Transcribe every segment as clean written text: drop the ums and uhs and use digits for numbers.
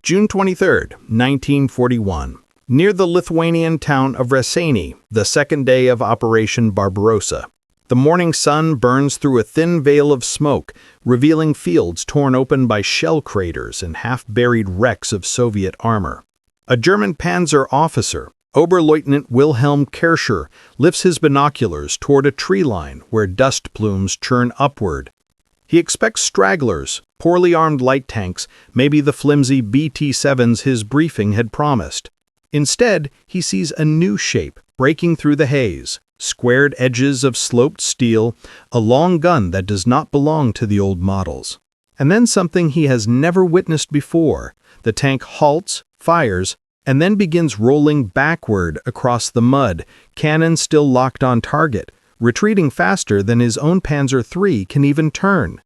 June 23, 1941. Near the Lithuanian town of Raseiniai, the second day of Operation Barbarossa. The morning sun burns through a thin veil of smoke, revealing fields torn open by shell craters and half-buried wrecks of Soviet armor. A German panzer officer, Oberleutnant Wilhelm Kerscher, lifts his binoculars toward a tree line where dust plumes churn upward. He expects stragglers, poorly armed light tanks, maybe the flimsy BT-7s his briefing had promised. Instead, he sees a new shape breaking through the haze, squared edges of sloped steel, a long gun that does not belong to the old models. And then something he has never witnessed before. The tank halts, fires, and then begins rolling backward across the mud, cannon still locked on target, retreating faster than his own Panzer III can even turn.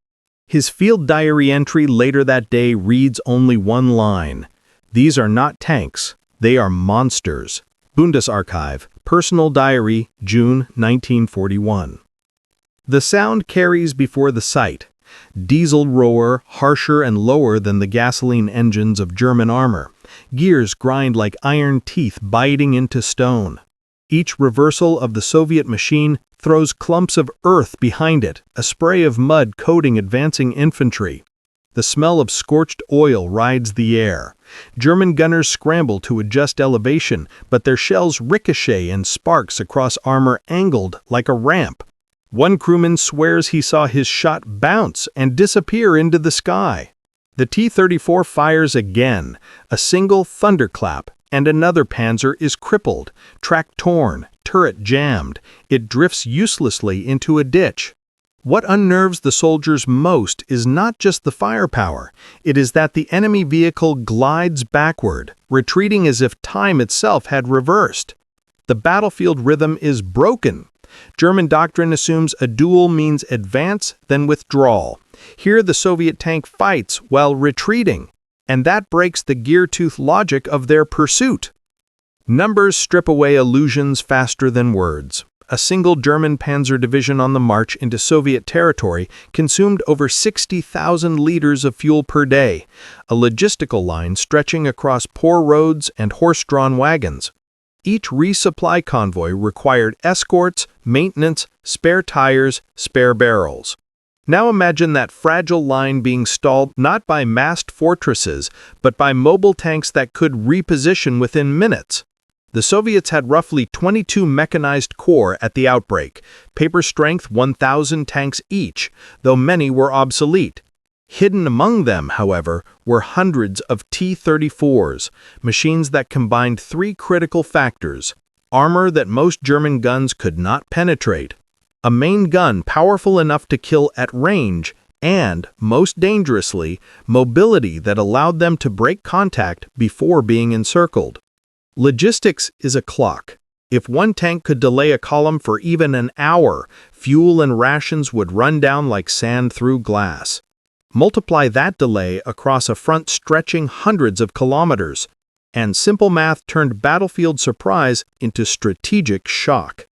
His field diary entry later that day reads only one line: "These are not tanks, they are monsters." Bundesarchiv, Personal Diary, June 1941. The sound carries before the sight. Diesel roar, harsher and lower than the gasoline engines of German armor. Gears grind like iron teeth biting into stone. Each reversal of the Soviet machine throws clumps of earth behind it, a spray of mud coating advancing infantry. The smell of scorched oil rides the air. German gunners scramble to adjust elevation, but their shells ricochet and sparks across armor angled like a ramp. One crewman swears he saw his shot bounce and disappear into the sky. The T-34 fires again, a single thunderclap, and another panzer is crippled, track torn, turret jammed. It drifts uselessly into a ditch. What unnerves the soldiers most is not just the firepower. It is that the enemy vehicle glides backward, retreating as if time itself had reversed. The battlefield rhythm is broken. German doctrine assumes a duel means advance, then withdrawal. Here the Soviet tank fights while retreating, and that breaks the gear-tooth logic of their pursuit. Numbers strip away illusions faster than words. A single German panzer division on the march into Soviet territory consumed over 60,000 liters of fuel per day, a logistical line stretching across poor roads and horse-drawn wagons. Each resupply convoy required escorts, maintenance, spare tires, spare barrels. Now imagine that fragile line being stalled not by massed fortresses, but by mobile tanks that could reposition within minutes. The Soviets had roughly 22 mechanized corps at the outbreak, paper-strength 1,000 tanks each, though many were obsolete. Hidden among them, however, were hundreds of T-34s, machines that combined three critical factors: armor that most German guns could not penetrate, a main gun powerful enough to kill at range, and, most dangerously, mobility that allowed them to break contact before being encircled. Logistics is a clock. If one tank could delay a column for even an hour, fuel and rations would run down like sand through glass. Multiply that delay across a front stretching hundreds of kilometers, and simple math turned battlefield surprise into strategic shock.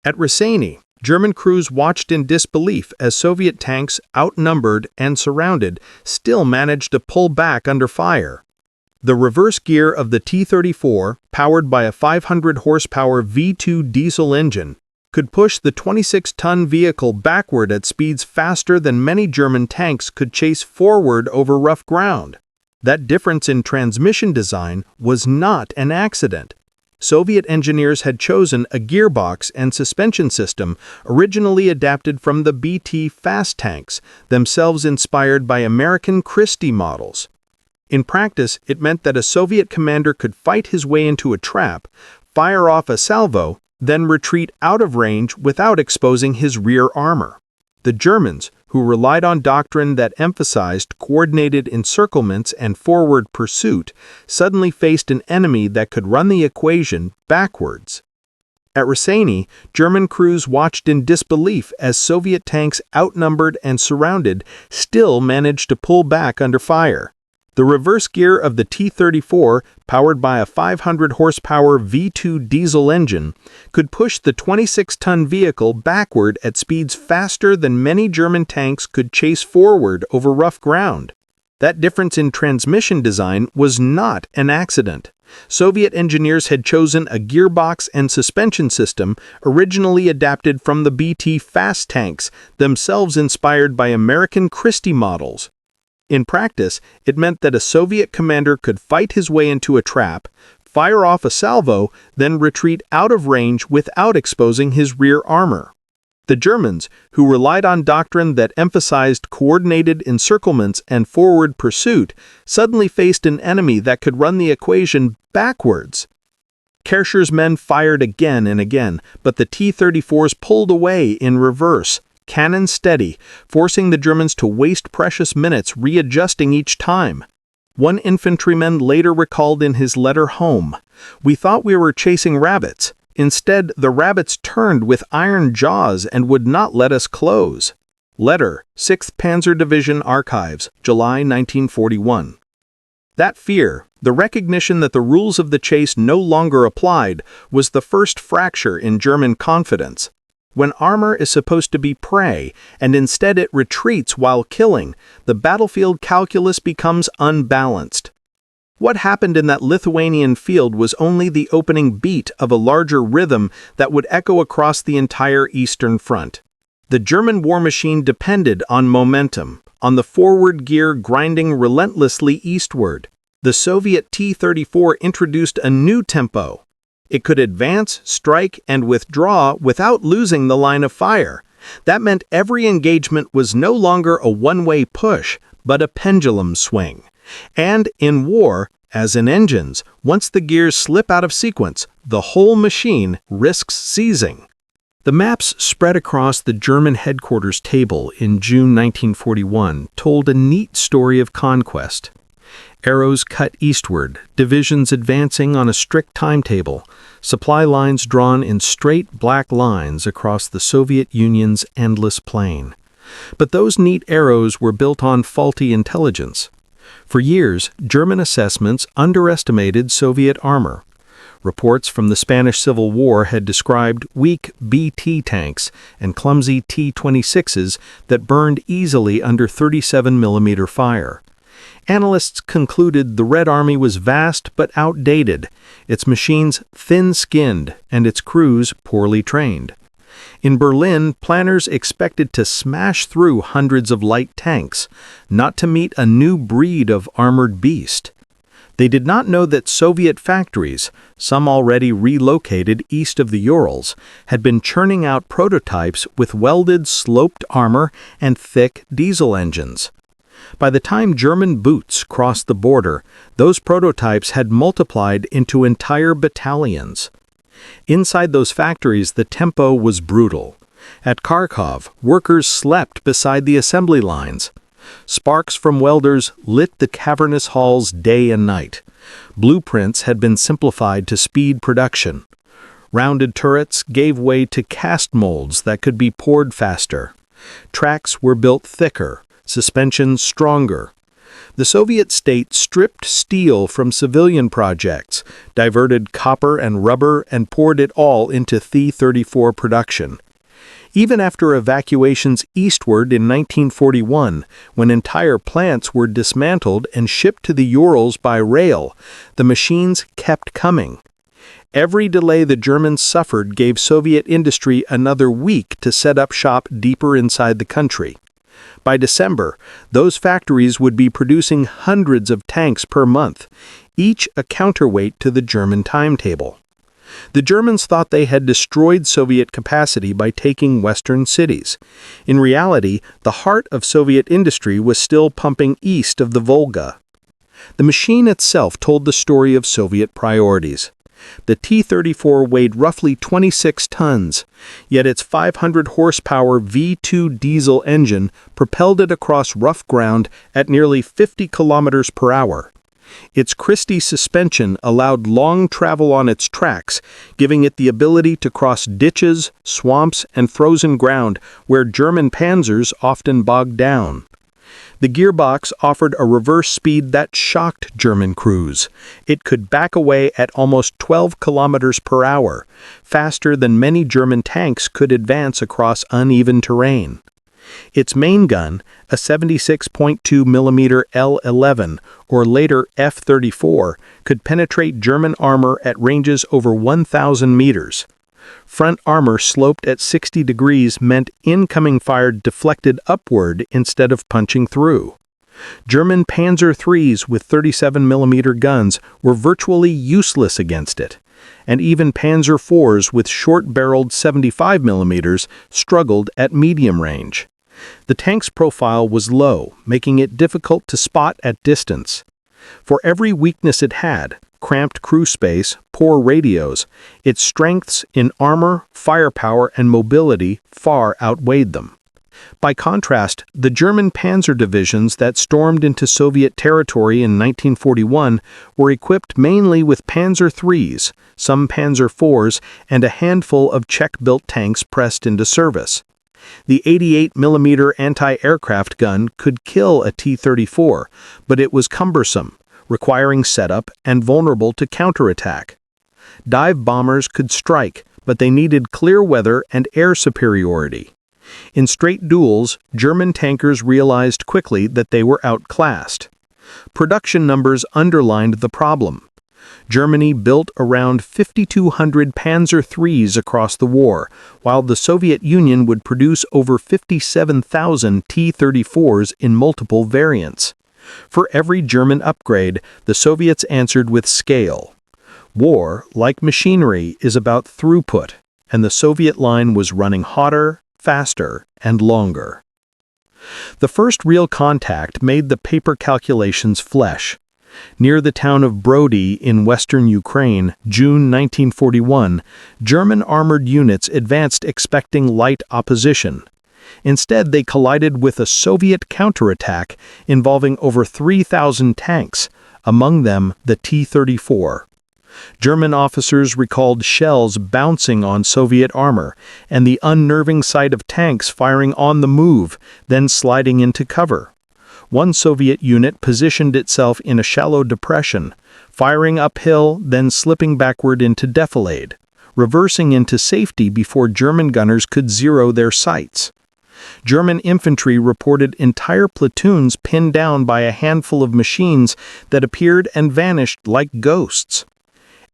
At Raseiniai, German crews watched in disbelief as Soviet tanks, outnumbered and surrounded, still managed to pull back under fire. The reverse gear of the T-34, powered by a 500-horsepower V2 diesel engine, could push the 26-ton vehicle backward at speeds faster than many German tanks could chase forward over rough ground. That difference in transmission design was not an accident. Soviet engineers had chosen a gearbox and suspension system originally adapted from the BT fast tanks, themselves inspired by American Christie models. In practice, it meant that a Soviet commander could fight his way into a trap, fire off a salvo, then retreat out of range without exposing his rear armor. The Germans, who relied on doctrine that emphasized coordinated encirclements and forward pursuit, suddenly faced an enemy that could run the equation backwards. At Raseiniai, German crews watched in disbelief as Soviet tanks, outnumbered and surrounded, still managed to pull back under fire. The reverse gear of the T-34, powered by a 500-horsepower V2 diesel engine, could push the 26-ton vehicle backward at speeds faster than many German tanks could chase forward over rough ground. That difference in transmission design was not an accident. Soviet engineers had chosen a gearbox and suspension system originally adapted from the BT fast tanks, themselves inspired by American Christie models. In practice, it meant that a Soviet commander could fight his way into a trap, fire off a salvo, then retreat out of range without exposing his rear armor. The Germans, who relied on doctrine that emphasized coordinated encirclements and forward pursuit, suddenly faced an enemy that could run the equation backwards. Kersh's men fired again and again, but the T-34s pulled away in reverse, cannon steady, forcing the Germans to waste precious minutes readjusting each time. One infantryman later recalled in his letter home, "We thought we were chasing rabbits. Instead, the rabbits turned with iron jaws and would not let us close." Letter, 6th Panzer Division Archives, July 1941. That fear, the recognition that the rules of the chase no longer applied, was the first fracture in German confidence. When armor is supposed to be prey, and instead it retreats while killing, the battlefield calculus becomes unbalanced. What happened in that Lithuanian field was only the opening beat of a larger rhythm that would echo across the entire Eastern Front. The German war machine depended on momentum, on the forward gear grinding relentlessly eastward. The Soviet T-34 introduced a new tempo. It could advance, strike, and withdraw without losing the line of fire. That meant every engagement was no longer a one-way push, but a pendulum swing. And in war, as in engines, once the gears slip out of sequence, the whole machine risks seizing. The maps spread across the German headquarters table in June 1941 told a neat story of conquest. Arrows cut eastward, divisions advancing on a strict timetable, supply lines drawn in straight black lines across the Soviet Union's endless plain. But those neat arrows were built on faulty intelligence. For years, German assessments underestimated Soviet armor. Reports from the Spanish Civil War had described weak BT tanks and clumsy T-26s that burned easily under 37mm fire. Analysts concluded the Red Army was vast but outdated, its machines thin-skinned, and its crews poorly trained. In Berlin, planners expected to smash through hundreds of light tanks, not to meet a new breed of armored beast. They did not know that Soviet factories, some already relocated east of the Urals, had been churning out prototypes with welded sloped armor and thick diesel engines. By the time German boots crossed the border, those prototypes had multiplied into entire battalions. Inside those factories, the tempo was brutal. At Kharkov, workers slept beside the assembly lines. Sparks from welders lit the cavernous halls day and night. Blueprints had been simplified to speed production. Rounded turrets gave way to cast molds that could be poured faster. Tracks were built thicker, suspensions stronger. The Soviet state stripped steel from civilian projects, diverted copper and rubber, and poured it all into T-34 production. Even after evacuations eastward in 1941, when entire plants were dismantled and shipped to the Urals by rail, the machines kept coming. Every delay the Germans suffered gave Soviet industry another week to set up shop deeper inside the country. By December, those factories would be producing hundreds of tanks per month, each a counterweight to the German timetable. The Germans thought they had destroyed Soviet capacity by taking Western cities. In reality, the heart of Soviet industry was still pumping east of the Volga. The machine itself told the story of Soviet priorities. The T-34 weighed roughly 26 tons, yet its 500-horsepower V2 diesel engine propelled it across rough ground at nearly 50 kilometers per hour. Its Christie suspension allowed long travel on its tracks, giving it the ability to cross ditches, swamps, and frozen ground where German panzers often bogged down. The gearbox offered a reverse speed that shocked German crews. It could back away at almost 12 kilometers per hour, faster than many German tanks could advance across uneven terrain. Its main gun, a 76.2 mm L-11, or later F-34, could penetrate German armor at ranges over 1,000 meters. Front armor sloped at 60 degrees meant incoming fire deflected upward instead of punching through. German Panzer IIIs with 37 mm guns were virtually useless against it, and even Panzer IVs with short-barreled 75 mm struggled at medium range. The tank's profile was low, making it difficult to spot at distance. For every weakness it had, cramped crew space, poor radios, its strengths in armor, firepower, and mobility far outweighed them. By contrast, the German panzer divisions that stormed into Soviet territory in 1941 were equipped mainly with Panzer IIIs, some Panzer IVs, and a handful of Czech-built tanks pressed into service. The 88 mm anti-aircraft gun could kill a T-34, but it was cumbersome, requiring setup and vulnerable to counterattack. Dive bombers could strike, but they needed clear weather and air superiority. In straight duels, German tankers realized quickly that they were outclassed. Production numbers underlined the problem. Germany built around 5,200 Panzer IIIs across the war, while the Soviet Union would produce over 57,000 T-34s in multiple variants. For every German upgrade, the Soviets answered with scale. War, like machinery, is about throughput, and the Soviet line was running hotter, faster, and longer. The first real contact made the paper calculations flesh. Near the town of Brody in western Ukraine, June 1941, German armored units advanced expecting light opposition. Instead, they collided with a Soviet counterattack involving over 3,000 tanks, among them the T-34. German officers recalled shells bouncing on Soviet armor and the unnerving sight of tanks firing on the move, then sliding into cover. One Soviet unit positioned itself in a shallow depression, firing uphill, then slipping backward into defilade, reversing into safety before German gunners could zero their sights. German infantry reported entire platoons pinned down by a handful of machines that appeared and vanished like ghosts.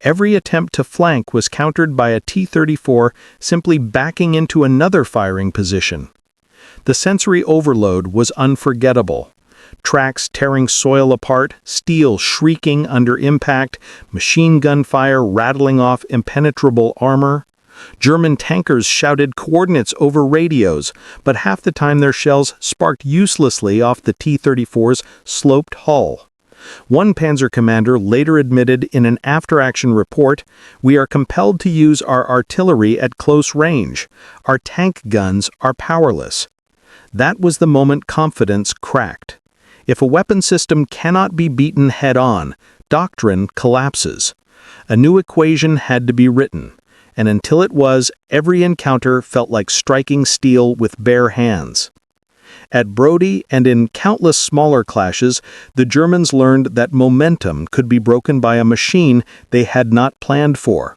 Every attempt to flank was countered by a T-34 simply backing into another firing position. The sensory overload was unforgettable. Tracks tearing soil apart, steel shrieking under impact, machine gun fire rattling off impenetrable armor. German tankers shouted coordinates over radios, but half the time their shells sparked uselessly off the T-34's sloped hull. One panzer commander later admitted in an after-action report, "We are compelled to use our artillery at close range. Our tank guns are powerless." That was the moment confidence cracked. If a weapon system cannot be beaten head-on, doctrine collapses. A new equation had to be written, and until it was, every encounter felt like striking steel with bare hands. At Brody and in countless smaller clashes, the Germans learned that momentum could be broken by a machine they had not planned for.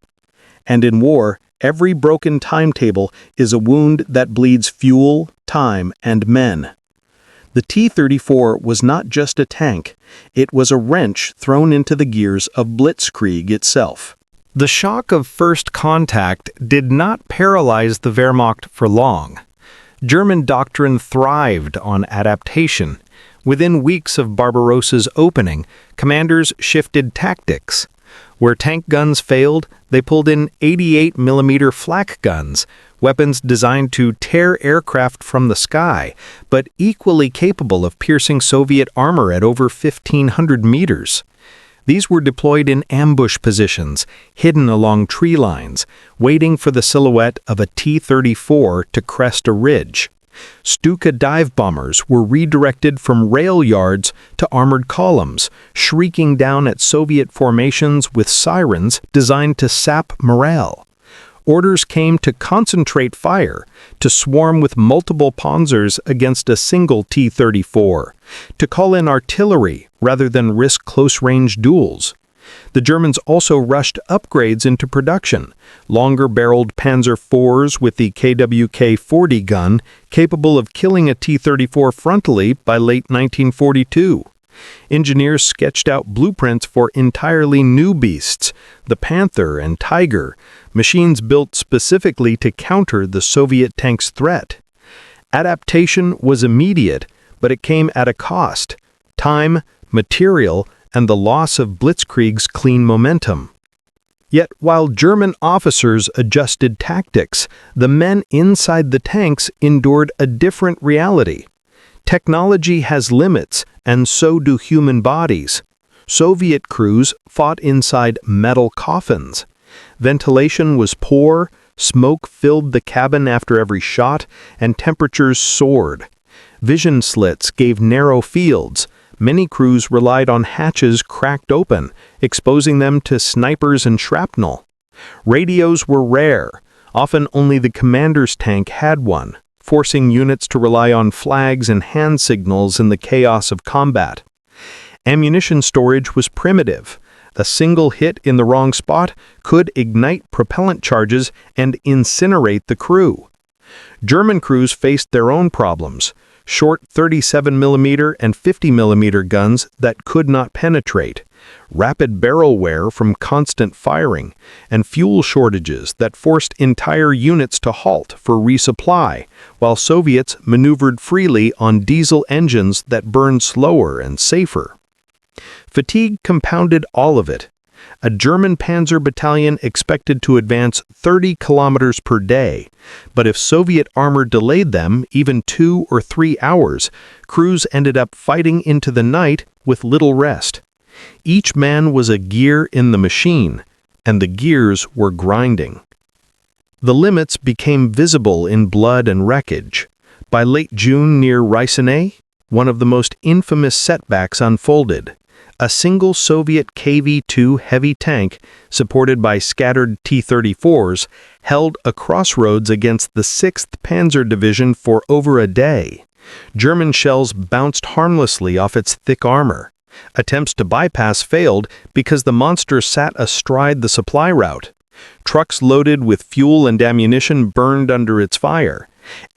And in war, every broken timetable is a wound that bleeds fuel, time, and men. The T-34 was not just a tank, it was a wrench thrown into the gears of blitzkrieg itself. The shock of first contact did not paralyze the Wehrmacht for long. German doctrine thrived on adaptation. Within weeks of Barbarossa's opening, commanders shifted tactics. Where tank guns failed, they pulled in 88 mm flak guns, weapons designed to tear aircraft from the sky, but equally capable of piercing Soviet armor at over 1,500 meters. These were deployed in ambush positions, hidden along tree lines, waiting for the silhouette of a T-34 to crest a ridge. Stuka dive bombers were redirected from rail yards to armored columns, shrieking down at Soviet formations with sirens designed to sap morale. Orders came to concentrate fire, to swarm with multiple panzers against a single T-34, to call in artillery rather than risk close-range duels. The Germans also rushed upgrades into production, longer-barreled Panzer IVs with the KWK-40 gun capable of killing a T-34 frontally by late 1942. Engineers sketched out blueprints for entirely new beasts, the Panther and Tiger, machines built specifically to counter the Soviet tank's threat. Adaptation was immediate, but it came at a cost: time, material, and the loss of Blitzkrieg's clean momentum. Yet, while German officers adjusted tactics, the men inside the tanks endured a different reality. Technology has limits, and so do human bodies. Soviet crews fought inside metal coffins. Ventilation was poor, smoke filled the cabin after every shot, and temperatures soared. Vision slits gave narrow fields. Many crews relied on hatches cracked open, exposing them to snipers and shrapnel. Radios were rare. Often only the commander's tank had one, forcing units to rely on flags and hand signals in the chaos of combat. Ammunition storage was primitive. A single hit in the wrong spot could ignite propellant charges and incinerate the crew. German crews faced their own problems: short 37mm and 50mm guns that could not penetrate, rapid barrel wear from constant firing, and fuel shortages that forced entire units to halt for resupply, while Soviets maneuvered freely on diesel engines that burned slower and safer. Fatigue compounded all of it. A German panzer battalion expected to advance 30 kilometers per day, but if Soviet armor delayed them even 2 or 3 hours, crews ended up fighting into the night with little rest. Each man was a gear in the machine, and the gears were grinding. The limits became visible in blood and wreckage. By late June near Ryazan, one of the most infamous setbacks unfolded. A single Soviet KV-2 heavy tank, supported by scattered T-34s, held a crossroads against the 6th Panzer Division for over a day. German shells bounced harmlessly off its thick armor. Attempts to bypass failed because the monster sat astride the supply route. Trucks loaded with fuel and ammunition burned under its fire.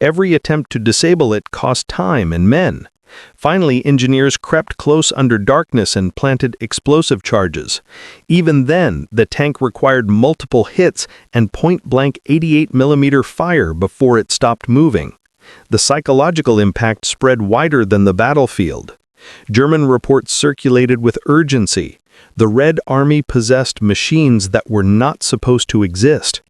Every attempt to disable it cost time and men. Finally, engineers crept close under darkness and planted explosive charges. Even then, the tank required multiple hits and point-blank 88mm fire before it stopped moving. The psychological impact spread wider than the battlefield. German reports circulated with urgency. The Red Army possessed machines that were not supposed to exist.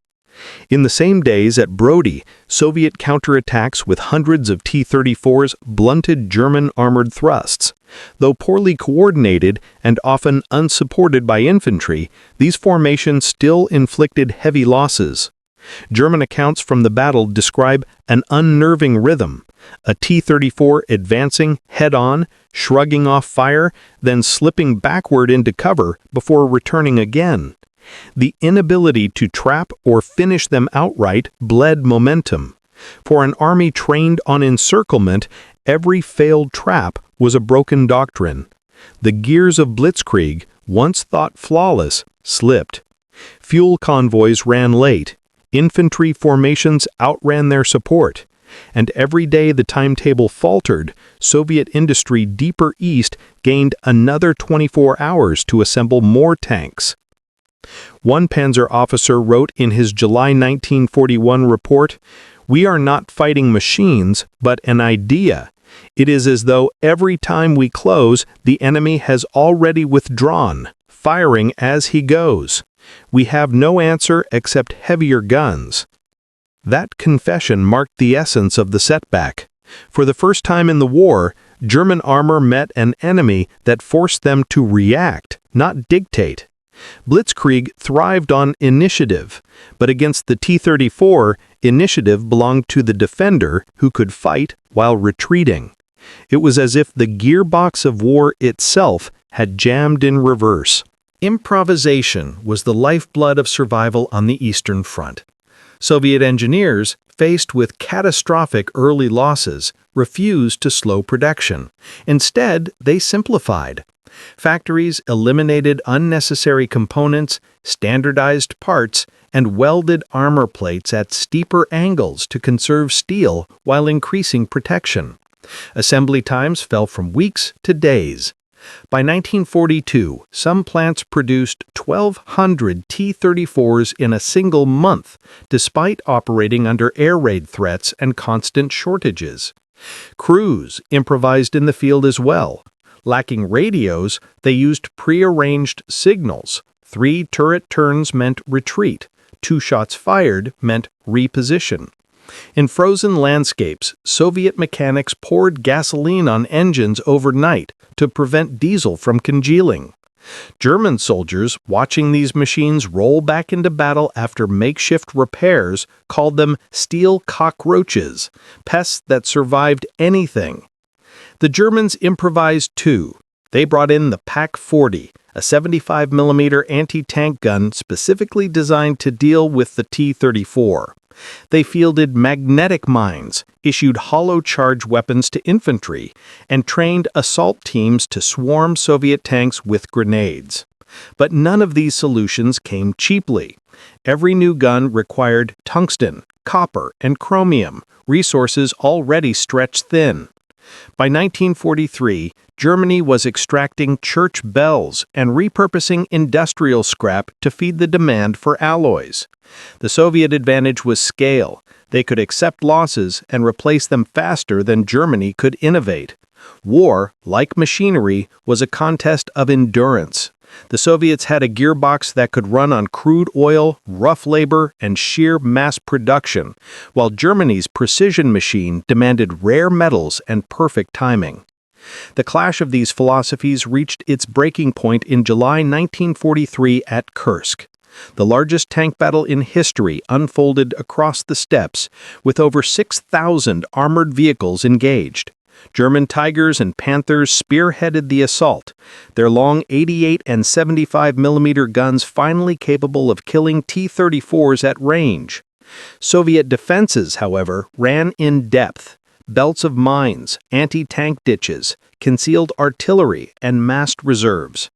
In the same days at Brody, Soviet counterattacks with hundreds of T-34s blunted German armored thrusts. Though poorly coordinated and often unsupported by infantry, these formations still inflicted heavy losses. German accounts from the battle describe an unnerving rhythm: a T-34 advancing head-on, shrugging off fire, then slipping backward into cover before returning again. The inability to trap or finish them outright bled momentum. For an army trained on encirclement, every failed trap was a broken doctrine. The gears of Blitzkrieg, once thought flawless, slipped. Fuel convoys ran late. Infantry formations outran their support. And every day the timetable faltered, Soviet industry deeper east gained another 24 hours to assemble more tanks. One Panzer officer wrote in his July 1941 report, "We are not fighting machines, but an idea. It is as though every time we close, the enemy has already withdrawn, firing as he goes. We have no answer except heavier guns." That confession marked the essence of the setback. For the first time in the war, German armor met an enemy that forced them to react, not dictate. Blitzkrieg thrived on initiative, but against the T-34, initiative belonged to the defender who could fight while retreating. It was as if the gearbox of war itself had jammed in reverse. Improvisation was the lifeblood of survival on the Eastern Front. Soviet engineers, faced with catastrophic early losses, refused to slow production. Instead, they simplified. Factories eliminated unnecessary components, standardized parts, and welded armor plates at steeper angles to conserve steel while increasing protection. Assembly times fell from weeks to days. By 1942, some plants produced 1,200 T-34s in a single month, despite operating under air raid threats and constant shortages. Crews improvised in the field as well. Lacking radios, they used prearranged signals. 3 turret turns meant retreat. 2 shots fired meant reposition. In frozen landscapes, Soviet mechanics poured gasoline on engines overnight to prevent diesel from congealing. German soldiers, watching these machines roll back into battle after makeshift repairs, called them steel cockroaches, pests that survived anything. The Germans improvised too. They brought in the Pak-40, a 75mm anti-tank gun specifically designed to deal with the T-34. They fielded magnetic mines, issued hollow charge weapons to infantry, and trained assault teams to swarm Soviet tanks with grenades. But none of these solutions came cheaply. Every new gun required tungsten, copper, and chromium, resources already stretched thin. By 1943, Germany was extracting church bells and repurposing industrial scrap to feed the demand for alloys. The Soviet advantage was scale. They could accept losses and replace them faster than Germany could innovate. War, like machinery, was a contest of endurance. The Soviets had a gearbox that could run on crude oil, rough labor, and sheer mass production, while Germany's precision machine demanded rare metals and perfect timing. The clash of these philosophies reached its breaking point in July 1943 at Kursk. The largest tank battle in history unfolded across the steppes, with over 6,000 armored vehicles engaged. German Tigers and Panthers spearheaded the assault, their long 88 and 75mm guns finally capable of killing T-34s at range. Soviet defenses, however, ran in depth. Belts of mines, anti-tank ditches, concealed artillery, and massed reserves.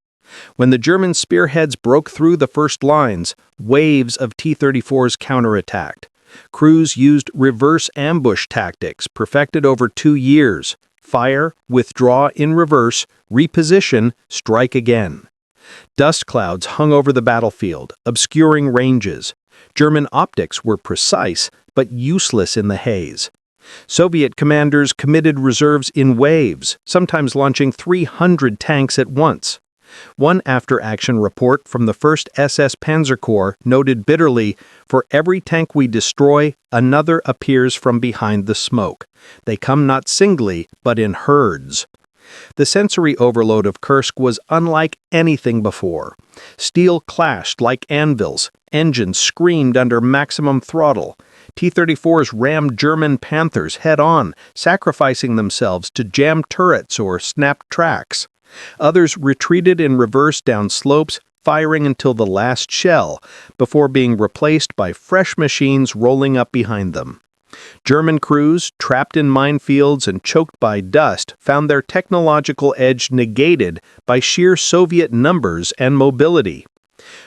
When the German spearheads broke through the first lines, waves of T-34s counterattacked. Crews used reverse ambush tactics perfected over 2 years. Fire, withdraw in reverse, reposition, strike again. Dust clouds hung over the battlefield, obscuring ranges. German optics were precise, but useless in the haze. Soviet commanders committed reserves in waves, sometimes launching 300 tanks at once. One after-action report from the 1st SS Panzer Corps noted bitterly, "For every tank we destroy, another appears from behind the smoke. They come not singly, but in herds." The sensory overload of Kursk was unlike anything before. Steel clashed like anvils, engines screamed under maximum throttle. T-34s rammed German Panthers head-on, sacrificing themselves to jam turrets or snap tracks. Others retreated in reverse down slopes, firing until the last shell, before being replaced by fresh machines rolling up behind them. German crews, trapped in minefields and choked by dust, found their technological edge negated by sheer Soviet numbers and mobility.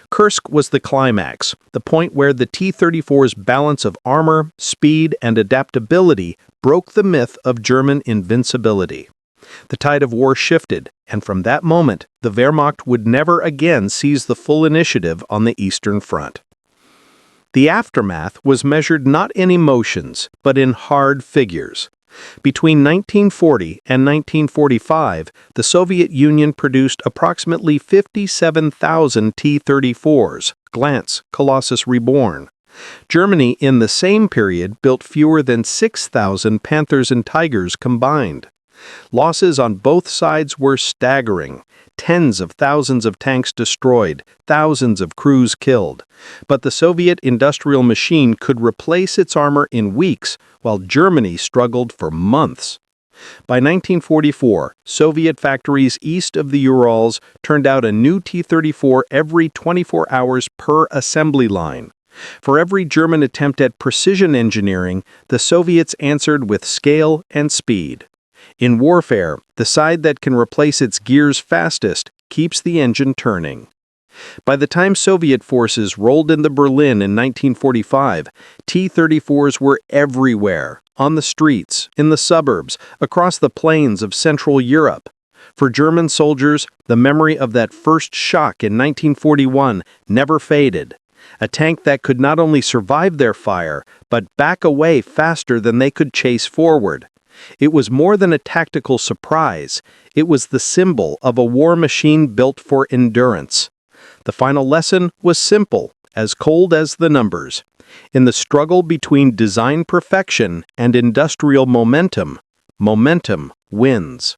Kursk was the climax, the point where the T-34's balance of armor, speed, and adaptability broke the myth of German invincibility. The tide of war shifted, and from that moment, the Wehrmacht would never again seize the full initiative on the Eastern Front. The aftermath was measured not in emotions, but in hard figures. Between 1940 and 1945, the Soviet Union produced approximately 57,000 T-34s, Glance, Colossus Reborn. Germany, in the same period, built fewer than 6,000 Panthers and Tigers combined. Losses on both sides were staggering. Tens of thousands of tanks destroyed, thousands of crews killed. But the Soviet industrial machine could replace its armor in weeks, while Germany struggled for months. By 1944, Soviet factories east of the Urals turned out a new T-34 every 24 hours per assembly line. For every German attempt at precision engineering, the Soviets answered with scale and speed. In warfare, the side that can replace its gears fastest keeps the engine turning. By the time Soviet forces rolled into Berlin in 1945, T-34s were everywhere, on the streets, in the suburbs, across the plains of Central Europe. For German soldiers, the memory of that first shock in 1941 never faded. A tank that could not only survive their fire, but back away faster than they could chase forward. It was more than a tactical surprise. It was the symbol of a war machine built for endurance. The final lesson was simple, as cold as the numbers. In the struggle between design perfection and industrial momentum, momentum wins.